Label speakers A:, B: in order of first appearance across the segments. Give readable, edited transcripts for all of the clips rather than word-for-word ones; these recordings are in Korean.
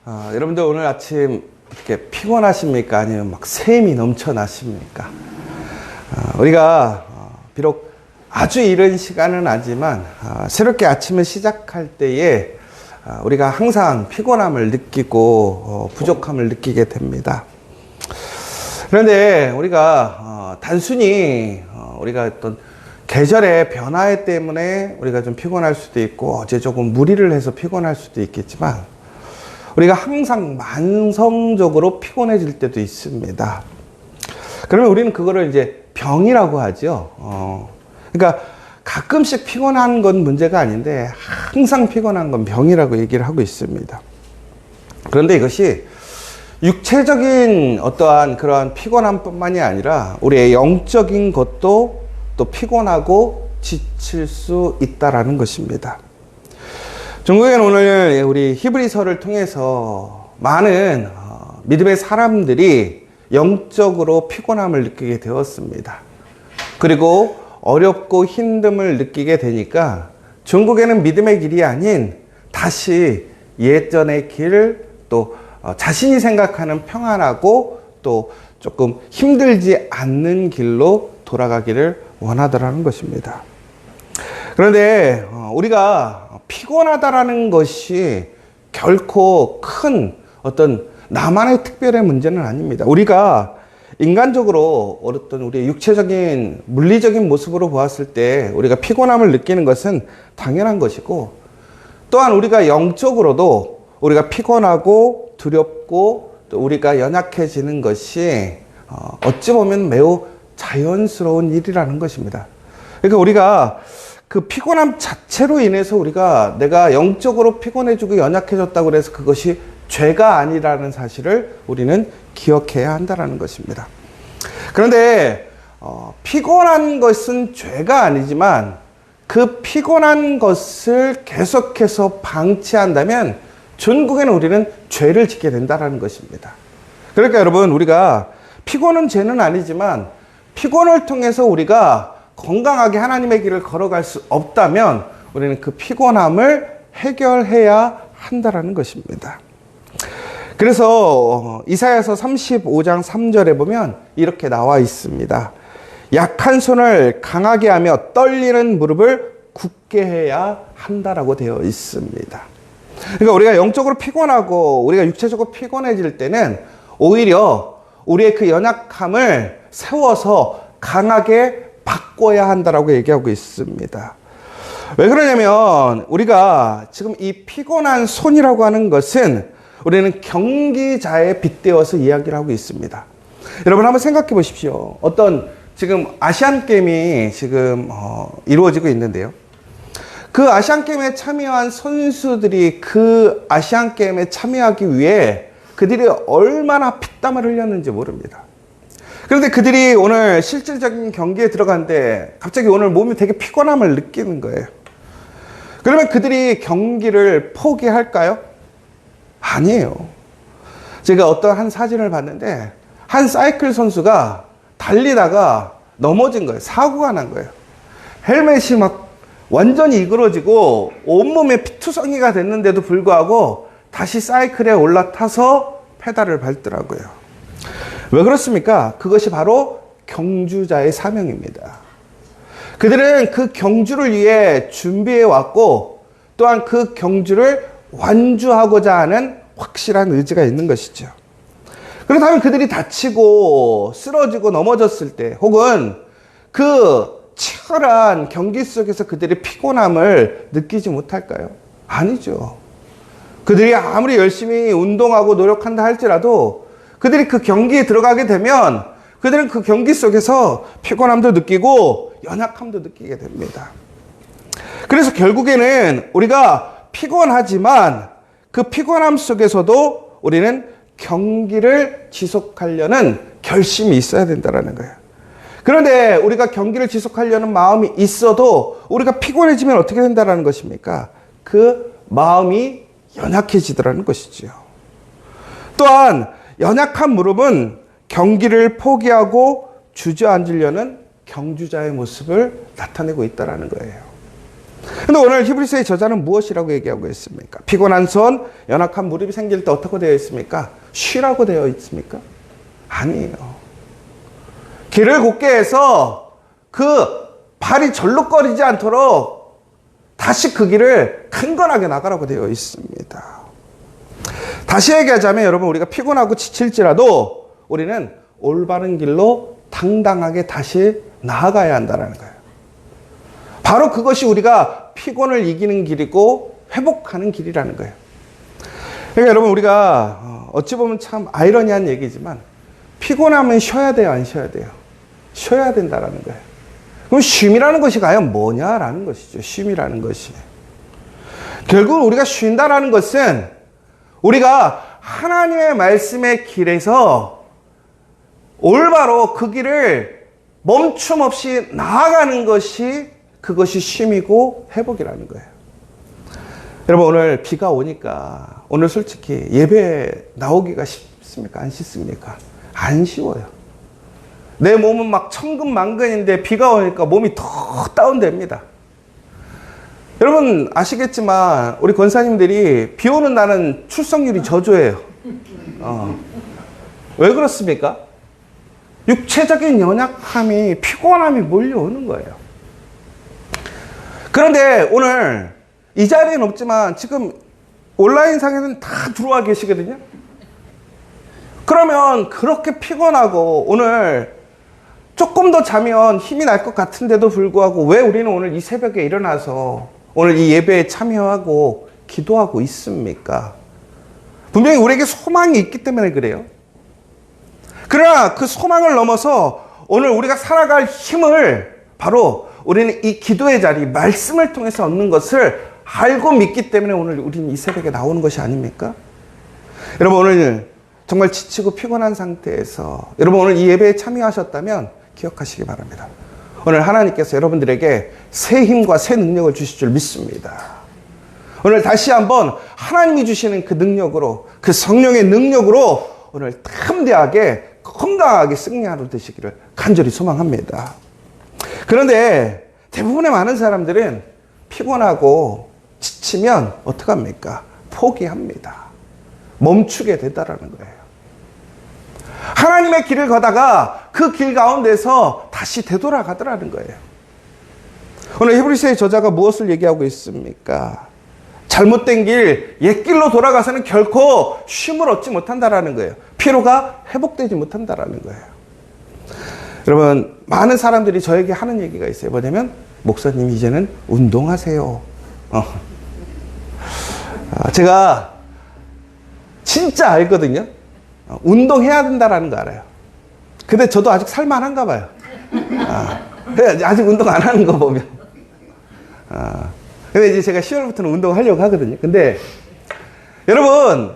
A: 여러분들 오늘 아침 이렇게 피곤하십니까? 아니면 막 샘이 넘쳐나십니까? 우리가 비록 아주 이른 시간은 아니지만 새롭게 아침을 시작할 때에 우리가 항상 피곤함을 느끼고 부족함을 느끼게 됩니다. 그런데 우리가 단순히 우리가 어떤 계절의 변화 때문에 우리가 좀 피곤할 수도 있고 어제 조금 무리를 해서 피곤할 수도 있겠지만 우리가 항상 만성적으로 피곤해질 때도 있습니다. 그러면 우리는 그거를 이제 병이라고 하죠. 그러니까 가끔씩 피곤한 건 문제가 아닌데 항상 피곤한 건 병이라고 얘기를 하고 있습니다. 그런데 이것이 육체적인 어떠한 그러한 피곤함뿐만이 아니라 우리의 영적인 것도 또 피곤하고 지칠 수 있다라는 것입니다. 종교에는 오늘 우리 히브리서를 통해서 많은 믿음의 사람들이 영적으로 피곤함을 느끼게 되었습니다. 그리고 어렵고 힘듦을 느끼게 되니까 종국에는 믿음의 길이 아닌 다시 예전의 길을 또 자신이 생각하는 평안하고 또 조금 힘들지 않는 길로 돌아가기를 원하더라는 것입니다. 그런데 우리가 피곤하다라는 것이 결코 큰 어떤 나만의 특별한 문제는 아닙니다. 우리가 인간적으로 어떤 우리의 육체적인 물리적인 모습으로 보았을 때 우리가 피곤함을 느끼는 것은 당연한 것이고, 또한 우리가 영적으로도 우리가 피곤하고 두렵고 또 우리가 연약해지는 것이 어찌 보면 매우 자연스러운 일이라는 것입니다. 그러니까 우리가 그 피곤함 자체로 인해서 우리가 내가 영적으로 피곤해지고 연약해졌다고 해서 그것이 죄가 아니라는 사실을 우리는 기억해야 한다는 것입니다. 그런데 피곤한 것은 죄가 아니지만 그 피곤한 것을 계속해서 방치한다면 전국에는 우리는 죄를 짓게 된다는 것입니다. 그러니까 여러분, 우리가 피곤은 죄는 아니지만 피곤을 통해서 우리가 건강하게 하나님의 길을 걸어갈 수 없다면 우리는 그 피곤함을 해결해야 한다는 것입니다. 그래서 이사야서 35장 3절에 보면 이렇게 나와 있습니다. 약한 손을 강하게 하며 떨리는 무릎을 굳게 해야 한다라고 되어 있습니다. 그러니까 우리가 영적으로 피곤하고 우리가 육체적으로 피곤해질 때는 오히려 우리의 그 연약함을 세워서 강하게 바꿔야 한다라고 얘기하고 있습니다. 왜 그러냐면 우리가 지금 이 피곤한 손이라고 하는 것은 우리는 경기자에 빗대어서 이야기를 하고 있습니다. 여러분 한번 생각해 보십시오. 어떤 지금 아시안 게임이 지금 이루어지고 있는데요. 그 아시안 게임에 참여한 선수들이 그 아시안 게임에 참여하기 위해 그들이 얼마나 피땀을 흘렸는지 모릅니다. 그런데 그들이 오늘 실질적인 경기에 들어갔는데 갑자기 오늘 몸이 되게 피곤함을 느끼는 거예요. 그러면 그들이 경기를 포기할까요? 아니에요. 제가 어떤 한 사진을 봤는데 한 사이클 선수가 달리다가 넘어진 거예요. 사고가 난 거예요. 헬멧이 막 완전히 이그러지고 온몸에 피투성이가 됐는데도 불구하고 다시 사이클에 올라타서 페달을 밟더라고요. 왜 그렇습니까? 그것이 바로 경주자의 사명입니다. 그들은 그 경주를 위해 준비해 왔고 또한 그 경주를 완주하고자 하는 확실한 의지가 있는 것이죠. 그렇다면 그들이 다치고 쓰러지고 넘어졌을 때 혹은 그 치열한 경기 속에서 그들이 피곤함을 느끼지 못할까요? 아니죠. 그들이 아무리 열심히 운동하고 노력한다 할지라도 그들이 그 경기에 들어가게 되면 그들은 그 경기 속에서 피곤함도 느끼고 연약함도 느끼게 됩니다. 그래서 결국에는 우리가 피곤하지만 그 피곤함 속에서도 우리는 경기를 지속하려는 결심이 있어야 된다는 거예요. 그런데 우리가 경기를 지속하려는 마음이 있어도 우리가 피곤해지면 어떻게 된다는 것입니까? 그 마음이 연약해지더라는 것이죠. 또한 연약한 무릎은 경기를 포기하고 주저앉으려는 경주자의 모습을 나타내고 있다는 거예요. 근데 오늘 히브리서의 저자는 무엇이라고 얘기하고 있습니까? 피곤한 손, 연약한 무릎이 생길 때 어떻게 되어 있습니까? 쉬라고 되어 있습니까? 아니에요. 길을 곧게 해서 그 발이 절룩거리지 않도록 다시 그 길을 강건하게 나가라고 되어 있습니다. 다시 얘기하자면 여러분, 우리가 피곤하고 지칠지라도 우리는 올바른 길로 당당하게 다시 나아가야 한다는 거예요. 바로 그것이 우리가 피곤을 이기는 길이고 회복하는 길이라는 거예요. 그러니까 여러분, 우리가 어찌 보면 참 아이러니한 얘기지만 피곤하면 쉬어야 돼요, 안 쉬어야 돼요? 쉬어야 된다는 거예요. 그럼 쉼이라는 것이 과연 뭐냐라는 것이죠. 쉼이라는 것이. 결국 우리가 쉰다라는 것은 우리가 하나님의 말씀의 길에서 올바로 그 길을 멈춤 없이 나아가는 것이, 그것이 쉼이고 회복이라는 거예요. 여러분, 오늘 비가 오니까 오늘 솔직히 예배 나오기가 쉽습니까? 안 쉽습니까? 안 쉬워요. 내 몸은 막 천근만근인데 비가 오니까 몸이 더 다운됩니다. 여러분 아시겠지만 우리 권사님들이 비 오는 날은 출석률이 저조해요. 왜 그렇습니까? 육체적인 연약함이, 피곤함이 몰려오는 거예요. 그런데 오늘 이 자리에는 없지만 지금 온라인상에는 다 들어와 계시거든요. 그러면 그렇게 피곤하고 오늘 조금 더 자면 힘이 날 것 같은데도 불구하고 왜 우리는 오늘 이 새벽에 일어나서 오늘 이 예배에 참여하고 기도하고 있습니까? 분명히 우리에게 소망이 있기 때문에 그래요. 그러나 그 소망을 넘어서 오늘 우리가 살아갈 힘을 바로 우리는 이 기도의 자리, 말씀을 통해서 얻는 것을 알고 믿기 때문에 오늘 우리는 이 새벽에 나오는 것이 아닙니까? 여러분, 오늘 정말 지치고 피곤한 상태에서 여러분 오늘 이 예배에 참여하셨다면 기억하시기 바랍니다. 오늘 하나님께서 여러분들에게 새 힘과 새 능력을 주실 줄 믿습니다. 오늘 다시 한번 하나님이 주시는 그 능력으로, 그 성령의 능력으로 오늘 탐대하게 건강하게 승리하러 되시기를 간절히 소망합니다. 그런데 대부분의 많은 사람들은 피곤하고 지치면 어떡합니까? 포기합니다. 멈추게 된다라는 거예요. 하나님의 길을 걷다가 그 길 가운데서 다시 되돌아가더라는 거예요. 오늘 히브리서의 저자가 무엇을 얘기하고 있습니까? 잘못된 길, 옛길로 돌아가서는 결코 쉼을 얻지 못한다라는 거예요. 피로가 회복되지 못한다라는 거예요. 여러분, 많은 사람들이 저에게 하는 얘기가 있어요. 뭐냐면, 목사님 이제는 운동하세요. 제가 진짜 알거든요. 운동해야 된다라는 거 알아요. 근데 저도 아직 살만한가 봐요. 아직 운동 안 하는 거 보면. 근데 이제 제가 10월부터는 운동하려고 하거든요. 근데 여러분,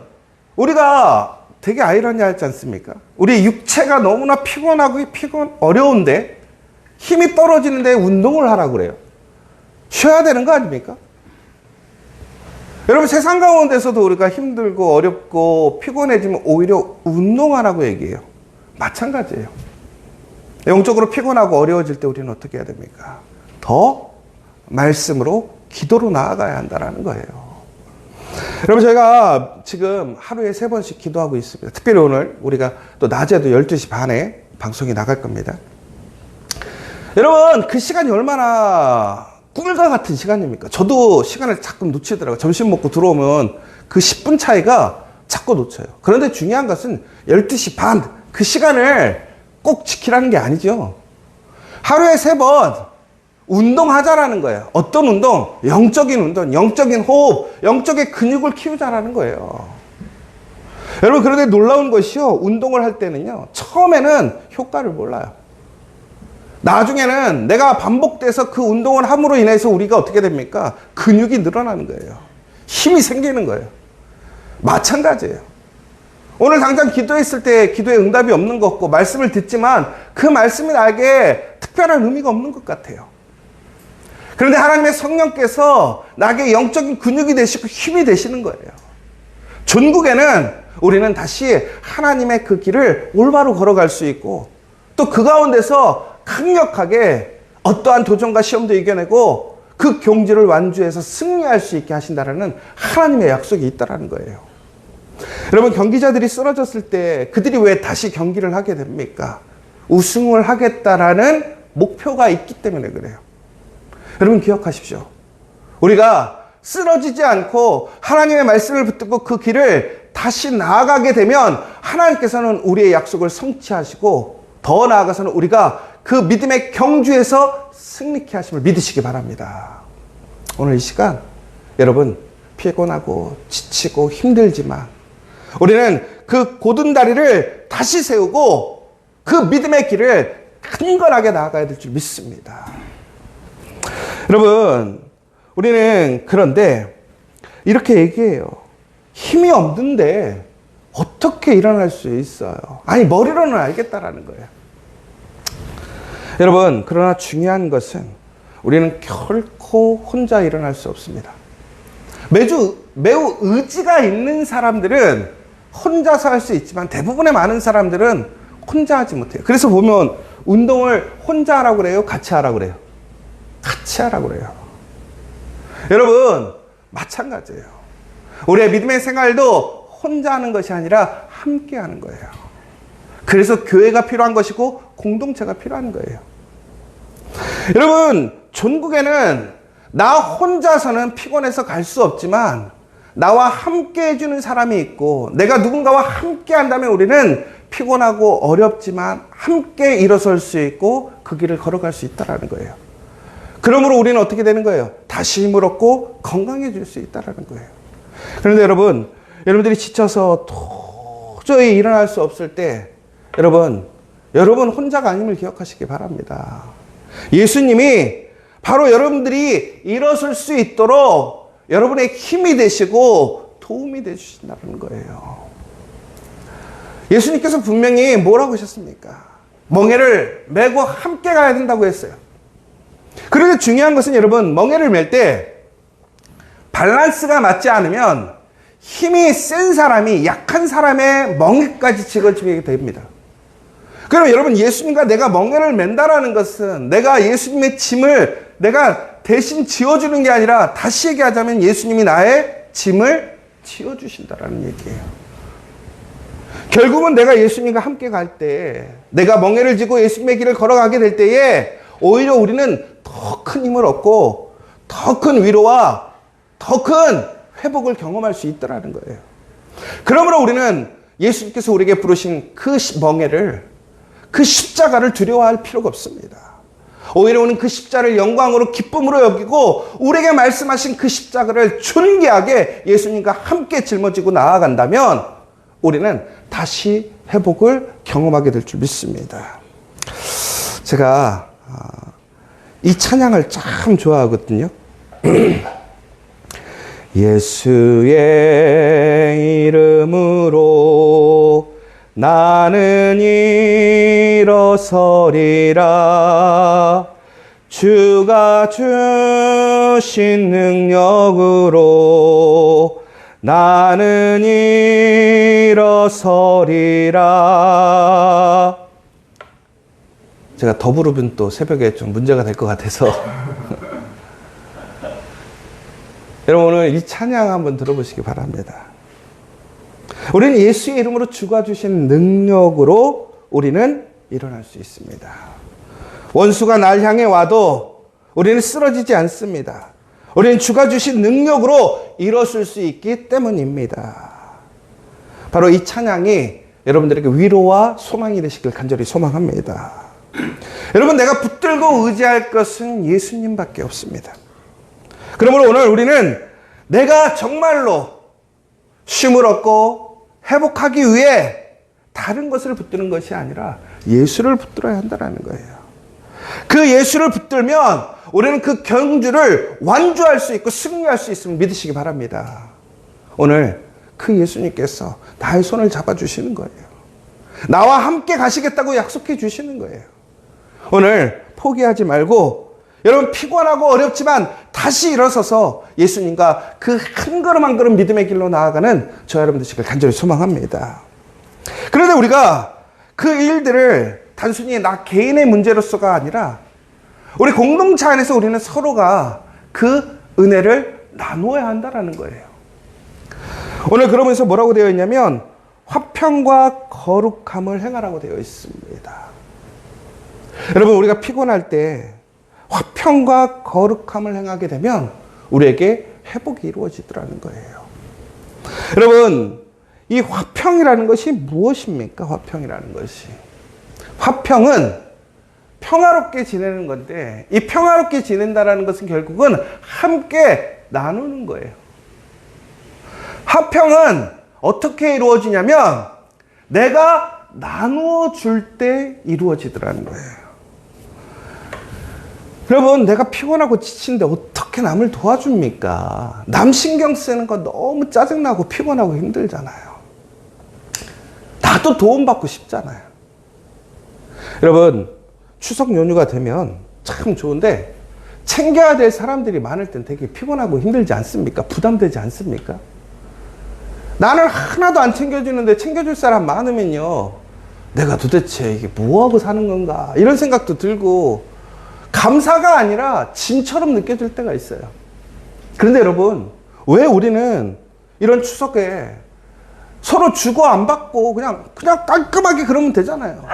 A: 우리가 되게 아이러니하지 않습니까? 우리 육체가 너무나 피곤하고 어려운데 힘이 떨어지는데 운동을 하라고 그래요. 쉬어야 되는 거 아닙니까? 여러분, 세상 가운데서도 우리가 힘들고 어렵고 피곤해지면 오히려 운동하라고 얘기해요. 마찬가지예요. 영적으로 피곤하고 어려워질 때 우리는 어떻게 해야 됩니까? 더 말씀으로, 기도로 나아가야 한다는 거예요. 여러분, 저희가 지금 하루에 3번씩 기도하고 있습니다. 특별히 오늘 우리가 또 낮에도 12시 반에 방송이 나갈 겁니다. 여러분, 그 시간이 얼마나 꿈과 같은 시간입니까? 저도 시간을 자꾸 놓치더라고요. 점심 먹고 들어오면 그 10분 차이가 자꾸 놓쳐요. 그런데 중요한 것은 12시 반, 그 시간을 꼭 지키라는 게 아니죠. 하루에 3번 운동하자라는 거예요. 어떤 운동? 영적인 운동, 영적인 호흡, 영적인 근육을 키우자라는 거예요. 여러분, 그런데 놀라운 것이요, 운동을 할 때는요, 처음에는 효과를 몰라요. 나중에는 내가 반복돼서 그 운동을 함으로 인해서 우리가 어떻게 됩니까? 근육이 늘어나는 거예요. 힘이 생기는 거예요. 마찬가지예요. 오늘 당장 기도했을 때 기도에 응답이 없는 것 같고 말씀을 듣지만 그 말씀이 나에게 특별한 의미가 없는 것 같아요. 그런데 하나님의 성령께서 나에게 영적인 근육이 되시고 힘이 되시는 거예요. 전국에는 우리는 다시 하나님의 그 길을 올바로 걸어갈 수 있고 또 그 가운데서 강력하게 어떠한 도전과 시험도 이겨내고 그 경주를 완주해서 승리할 수 있게 하신다라는 하나님의 약속이 있다라는 거예요. 여러분, 경기자들이 쓰러졌을 때 그들이 왜 다시 경기를 하게 됩니까? 우승을 하겠다라는 목표가 있기 때문에 그래요. 여러분, 기억하십시오. 우리가 쓰러지지 않고 하나님의 말씀을 붙들고 그 길을 다시 나아가게 되면 하나님께서는 우리의 약속을 성취하시고, 더 나아가서는 우리가 그 믿음의 경주에서 승리케 하심을 믿으시기 바랍니다. 오늘 이 시간 여러분, 피곤하고 지치고 힘들지만 우리는 그 곧은 다리를 다시 세우고 그 믿음의 길을 강건하게 나아가야 될 줄 믿습니다. 여러분, 우리는 그런데 이렇게 얘기해요. 힘이 없는데 어떻게 일어날 수 있어요? 아니, 머리로는 알겠다라는 거예요. 여러분, 그러나 중요한 것은 우리는 결코 혼자 일어날 수 없습니다. 매우 의지가 있는 사람들은 혼자서 할 수 있지만 대부분의 많은 사람들은 혼자 하지 못해요. 그래서 보면 운동을 혼자 하라고 그래요? 같이 하라고 그래요? 같이 하라고 그래요. 여러분, 마찬가지예요. 우리의 믿음의 생활도 혼자 하는 것이 아니라 함께 하는 거예요. 그래서 교회가 필요한 것이고 공동체가 필요한 거예요. 여러분, 전국에는 나 혼자서는 피곤해서 갈 수 없지만 나와 함께 해주는 사람이 있고, 내가 누군가와 함께 한다면 우리는 피곤하고 어렵지만 함께 일어설 수 있고 그 길을 걸어갈 수 있다는 거예요. 그러므로 우리는 어떻게 되는 거예요? 다시 힘을 얻고 건강해질 수 있다는 거예요. 그런데 여러분들이 지쳐서 도저히 일어날 수 없을 때 여러분 혼자가 아님을 기억하시기 바랍니다. 예수님이 바로 여러분들이 일어설 수 있도록 여러분의 힘이 되시고 도움이 되주신다는 거예요. 예수님께서 분명히 뭐라고 하셨습니까? 멍에를 메고 함께 가야 된다고 했어요. 그런데 중요한 것은 여러분, 멍에를 맬 때 밸런스가 맞지 않으면 힘이 센 사람이 약한 사람의 멍에까지 짊어지게 됩니다. 그럼 여러분, 예수님과 내가 멍에를 맨다라는 것은 내가 예수님의 짐을 내가 대신 지어주는 게 아니라, 다시 얘기하자면 예수님이 나의 짐을 지어주신다라는 얘기예요. 결국은 내가 예수님과 함께 갈 때, 내가 멍에를 지고 예수님의 길을 걸어가게 될 때에 오히려 우리는 더 큰 힘을 얻고 더 큰 위로와 더 큰 회복을 경험할 수 있다는 거예요. 그러므로 우리는 예수님께서 우리에게 부르신 그 멍에를, 그 십자가를 두려워할 필요가 없습니다. 오히려 우리는 그 십자가를 영광으로 기쁨으로 여기고 우리에게 말씀하신 그 십자가를 존귀하게 예수님과 함께 짊어지고 나아간다면 우리는 다시 회복을 경험하게 될 줄 믿습니다. 제가 이 찬양을 참 좋아하거든요. 예수의 이름으로 나는 일어서리라. 주가 주신 능력으로 나는 일어서리라. 제가 더 부르면 또 새벽에 좀 문제가 될 것 같아서 여러분, 오늘 이 찬양 한번 들어보시기 바랍니다. 우리는 예수의 이름으로 주가 주신 능력으로 우리는 일어날 수 있습니다. 원수가 날 향해 와도 우리는 쓰러지지 않습니다. 우리는 주가 주신 능력으로 일어설 수 있기 때문입니다. 바로 이 찬양이 여러분들에게 위로와 소망이 되시길 간절히 소망합니다. 여러분, 내가 붙들고 의지할 것은 예수님밖에 없습니다. 그러므로 오늘 우리는 내가 정말로 쉼을 얻고 회복하기 위해 다른 것을 붙드는 것이 아니라 예수를 붙들어야 한다는 거예요. 그 예수를 붙들면 우리는 그 경주를 완주할 수 있고 승리할 수 있음을 믿으시기 바랍니다. 오늘 그 예수님께서 나의 손을 잡아주시는 거예요. 나와 함께 가시겠다고 약속해 주시는 거예요. 오늘 포기하지 말고, 여러분, 피곤하고 어렵지만 다시 일어서서 예수님과 그 한 걸음 한 걸음 믿음의 길로 나아가는 저 여러분 되시길 간절히 소망합니다. 그런데 우리가 그 일들을 단순히 나 개인의 문제로서가 아니라 우리 공동체 안에서 우리는 서로가 그 은혜를 나누어야 한다라는 거예요. 오늘 그러면서 뭐라고 되어 있냐면 화평과 거룩함을 행하라고 되어 있습니다. 여러분, 우리가 피곤할 때 화평과 거룩함을 행하게 되면 우리에게 회복이 이루어지더라는 거예요. 여러분, 이 화평이라는 것이 무엇입니까? 화평이라는 것이. 화평은 평화롭게 지내는 건데, 이 평화롭게 지낸다라는 것은 결국은 함께 나누는 거예요. 화평은 어떻게 이루어지냐면 내가 나누어 줄 때 이루어지더라는 거예요. 여러분, 내가 피곤하고 지친데 어떻게 남을 도와줍니까? 남 신경 쓰는 거 너무 짜증나고 피곤하고 힘들잖아요. 나도 도움받고 싶잖아요. 여러분, 추석 연휴가 되면 참 좋은데 챙겨야 될 사람들이 많을 땐 되게 피곤하고 힘들지 않습니까? 부담되지 않습니까? 나는 하나도 안 챙겨주는데 챙겨줄 사람 많으면요, 내가 도대체 이게 뭐하고 사는 건가 이런 생각도 들고 감사가 아니라 짐처럼 느껴질 때가 있어요. 그런데 여러분, 왜 우리는 이런 추석에 서로 주고 안 받고 그냥 깔끔하게 그러면 되잖아요.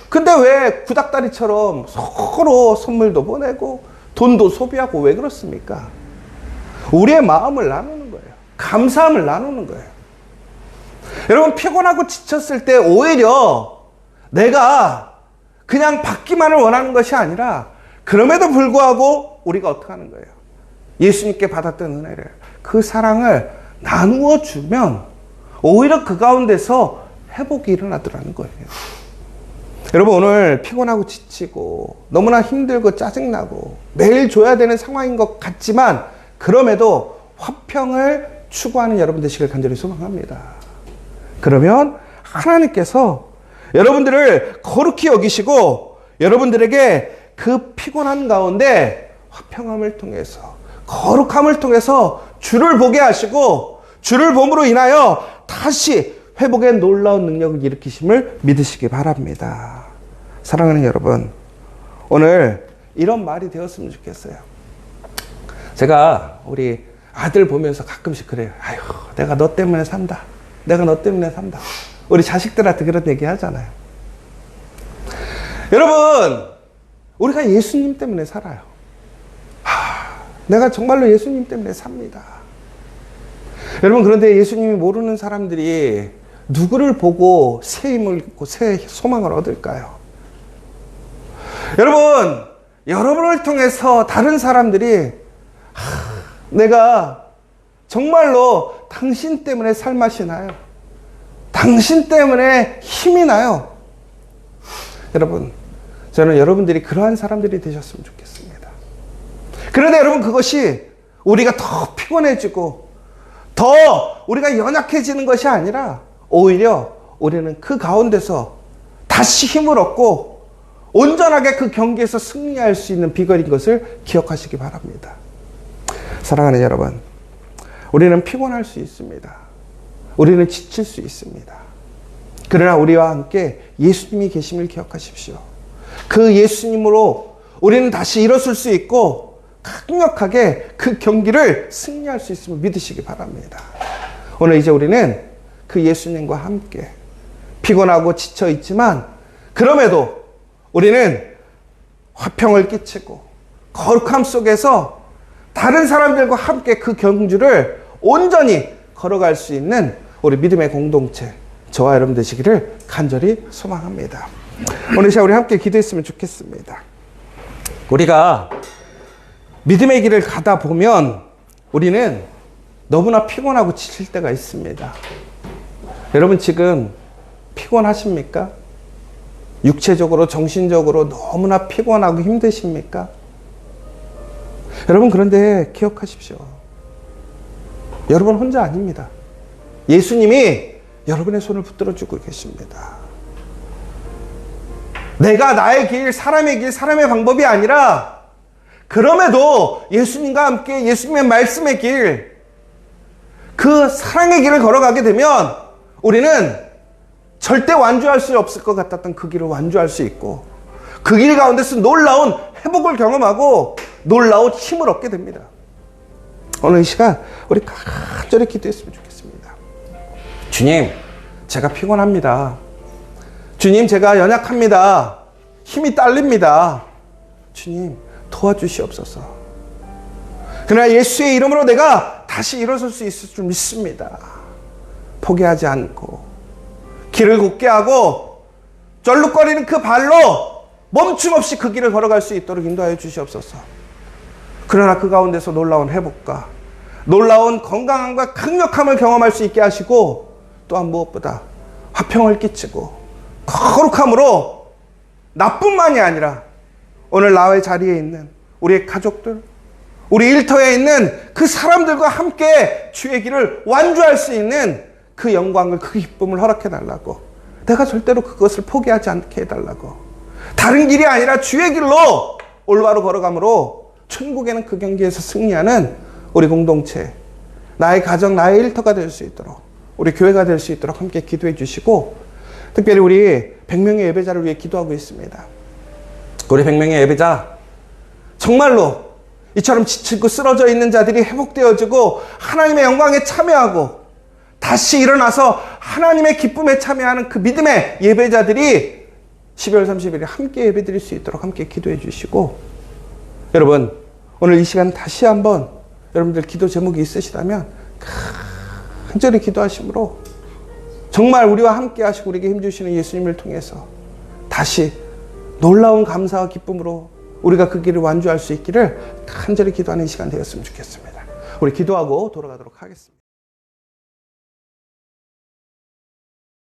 A: 근데 왜 구닥다리처럼 서로 선물도 보내고 돈도 소비하고 왜 그렇습니까? 우리의 마음을 나누는 거예요. 감사함을 나누는 거예요. 여러분, 피곤하고 지쳤을 때 오히려 내가 그냥 받기만을 원하는 것이 아니라 그럼에도 불구하고 우리가 어떻게 하는 거예요? 예수님께 받았던 은혜를, 그 사랑을 나누어 주면 오히려 그 가운데서 회복이 일어나더라는 거예요. 여러분, 오늘 피곤하고 지치고 너무나 힘들고 짜증나고 매일 줘야 되는 상황인 것 같지만 그럼에도 화평을 추구하는 여러분 되시길 간절히 소망합니다. 그러면 하나님께서 여러분들을 거룩히 여기시고 여러분들에게 그 피곤한 가운데 화평함을 통해서, 거룩함을 통해서 주를 보게 하시고 주를 봄으로 인하여 다시 회복의 놀라운 능력을 일으키심을 믿으시기 바랍니다. 사랑하는 여러분, 오늘 이런 말이 되었으면 좋겠어요. 제가 우리 아들 보면서 가끔씩 그래요. 아유, 내가 너 때문에 산다. 내가 너 때문에 산다. 우리 자식들한테 그런 얘기 하잖아요. 여러분, 우리가 예수님 때문에 살아요. 내가 정말로 예수님 때문에 삽니다. 여러분, 그런데 예수님이 모르는 사람들이 누구를 보고 새 힘을 얻고 새 소망을 얻을까요? 여러분, 여러분을 통해서 다른 사람들이 내가 정말로 당신 때문에 살맛이 나요. 당신 때문에 힘이 나요. 여러분, 저는 여러분들이 그러한 사람들이 되셨으면 좋겠습니다. 그런데 여러분, 그것이 우리가 더 피곤해지고 더 우리가 연약해지는 것이 아니라 오히려 우리는 그 가운데서 다시 힘을 얻고 온전하게 그 경기에서 승리할 수 있는 비결인 것을 기억하시기 바랍니다. 사랑하는 여러분, 우리는 피곤할 수 있습니다. 우리는 지칠 수 있습니다. 그러나 우리와 함께 예수님이 계심을 기억하십시오. 그 예수님으로 우리는 다시 일어설 수 있고 강력하게 그 경기를 승리할 수 있음을 믿으시기 바랍니다. 오늘 이제 우리는 그 예수님과 함께 피곤하고 지쳐 있지만 그럼에도 우리는 화평을 끼치고 거룩함 속에서 다른 사람들과 함께 그 경주를 온전히 걸어갈 수 있는 우리 믿음의 공동체, 저와 여러분 되시기를 간절히 소망합니다. 오늘 시간 우리 함께 기도했으면 좋겠습니다. 우리가 믿음의 길을 가다 보면 우리는 너무나 피곤하고 지칠 때가 있습니다. 여러분, 지금 피곤하십니까? 육체적으로, 정신적으로 너무나 피곤하고 힘드십니까? 여러분, 그런데 기억하십시오. 여러분 혼자 아닙니다. 예수님이 여러분의 손을 붙들어주고 계십니다. 내가 나의 길, 사람의 길, 사람의 방법이 아니라 그럼에도 예수님과 함께 예수님의 말씀의 길, 그 사랑의 길을 걸어가게 되면 우리는 절대 완주할 수 없을 것 같았던 그 길을 완주할 수 있고 그 길 가운데서 놀라운 회복을 경험하고 놀라운 힘을 얻게 됩니다. 오늘 이 시간 우리 간절히 기도했으면 좋겠습니다. 주님, 제가 피곤합니다. 주님, 제가 연약합니다. 힘이 딸립니다. 주님, 도와주시옵소서. 그러나 예수의 이름으로 내가 다시 일어설 수 있을 줄 믿습니다. 포기하지 않고 길을 곧게 하고 쩔룩거리는 그 발로 멈춤 없이 그 길을 걸어갈 수 있도록 인도하여 주시옵소서. 그러나 그 가운데서 놀라운 회복과 놀라운 건강함과 강력함을 경험할 수 있게 하시고, 또한 무엇보다 화평을 끼치고 거룩함으로 나뿐만이 아니라 오늘 나의 자리에 있는 우리의 가족들, 우리 일터에 있는 그 사람들과 함께 주의 길을 완주할 수 있는 그 영광을, 그 기쁨을 허락해 달라고, 내가 절대로 그것을 포기하지 않게 해달라고, 다른 길이 아니라 주의 길로 올바로 걸어감으로 천국에는 그 경기에서 승리하는 우리 공동체, 나의 가정, 나의 일터가 될 수 있도록, 우리 교회가 될 수 있도록 함께 기도해 주시고, 특별히 우리 100명의 예배자를 위해 기도하고 있습니다. 우리 100명의 예배자, 정말로 이처럼 지치고 쓰러져 있는 자들이 회복되어지고 하나님의 영광에 참여하고 다시 일어나서 하나님의 기쁨에 참여하는 그 믿음의 예배자들이 12월 30일에 함께 예배드릴 수 있도록 함께 기도해 주시고, 여러분 오늘 이 시간 다시 한번 여러분들 기도 제목이 있으시다면 간절히 기도하심으로 정말 우리와 함께 하시고 우리에게 힘주시는 예수님을 통해서 다시 놀라운 감사와 기쁨으로 우리가 그 길을 완주할 수 있기를 간절히 기도하는 시간 되었으면 좋겠습니다. 우리 기도하고 돌아가도록 하겠습니다.